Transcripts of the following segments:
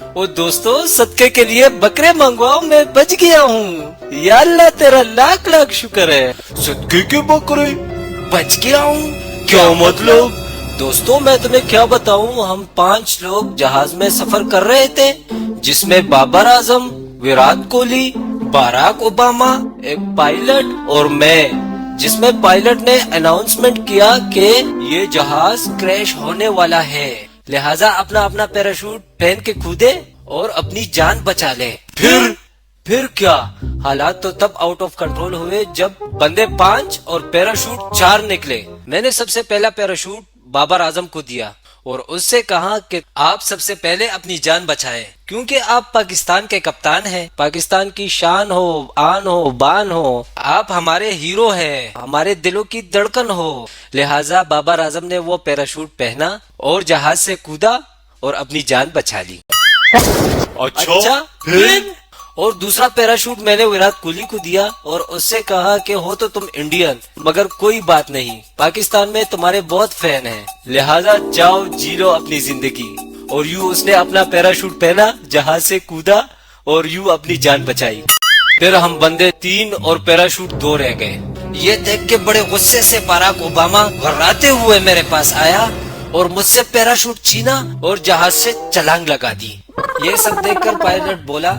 ओ दोस्तों, सदके के लिए बकरे मंगवाओ, मैं बच गया हूँ। या अल्लाह तेरा लाख लाख शुक्र है। सदके के बकरे? बच गया हूँ? क्या मतलब? दोस्तों मैं तुम्हें क्या बताऊँ, हम 5 लोग जहाज में सफर कर रहे थे, जिसमें बाबर आजम, विराट कोहली, बराक ओबामा, एक पायलट और मैं, जिसमें पायलट ने अनाउंसमेंट किया कि ये जहाज क्रैश होने वाला है, लिहाजा अपना अपना पैराशूट पहन के कूदे और अपनी जान बचा ले। फिर क्या? हालात तो तब आउट ऑफ कंट्रोल हुए जब बंदे 5 और पैराशूट 4 निकले। मैंने सबसे पहला पैराशूट बाबर आजम को दिया और उससे कहा कि आप सबसे पहले अपनी जान बचाएं, क्योंकि आप पाकिस्तान के कप्तान हैं, पाकिस्तान की शान हो, आन हो, बान हो, आप हमारे हीरो हैं, हमारे दिलों की धड़कन हो। लिहाजा बाबर आजम ने वो पैराशूट पहना और जहाज से कूदा और अपनी जान बचा ली। अच्छा फिर? और दूसरा पैराशूट मैंने विराट कोहली को दिया और उससे कहा कि हो तो तुम इंडियन, मगर कोई बात नहीं, पाकिस्तान में तुम्हारे बहुत फैन हैं, लिहाजा जाओ जी लो अपनी जिंदगी। और यूं उसने अपना पैराशूट पहना, जहाज से कूदा और यूं अपनी जान बचाई। फिर हम बंदे 3 और पैराशूट 2 रह गए। ये देख के बड़े गुस्से से बराक ओबामा घबराते हुए मेरे पास आया और मुझसे पैराशूट छीना और जहाज से छलांग लगा दी। ये सब देखकर पायलट बोला,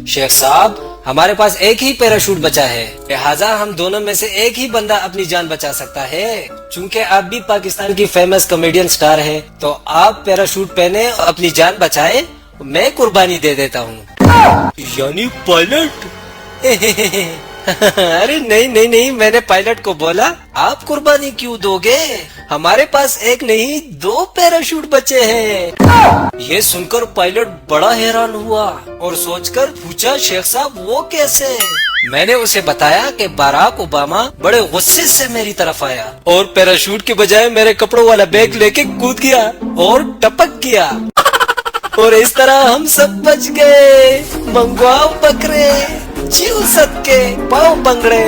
शेख साहब हमारे पास एक ही पैराशूट बचा है, लिहाजा हम दोनों में से एक ही बंदा अपनी जान बचा सकता है। चूंकि आप भी पाकिस्तान की फेमस कॉमेडियन स्टार हैं, तो आप पैराशूट पहने और अपनी जान बचाएं, मैं कुर्बानी दे देता हूँ। यानी पायलट? अरे नहीं, मैंने पायलट को बोला, आप कुर्बानी क्यों दोगे, हमारे पास एक नहीं 2 पैराशूट बचे हैं। ये सुनकर पायलट बड़ा हैरान हुआ और सोचकर पूछा, शेख साहब वो कैसे? मैंने उसे बताया कि बराक ओबामा बड़े गुस्से से मेरी तरफ आया और पैराशूट के बजाय मेरे कपड़ों वाला बैग लेके कूद गया और टपक गया, और इस तरह हम सब बच गए। मंगवाओ बकरे, जीव सदके, पाओ बंगड़े।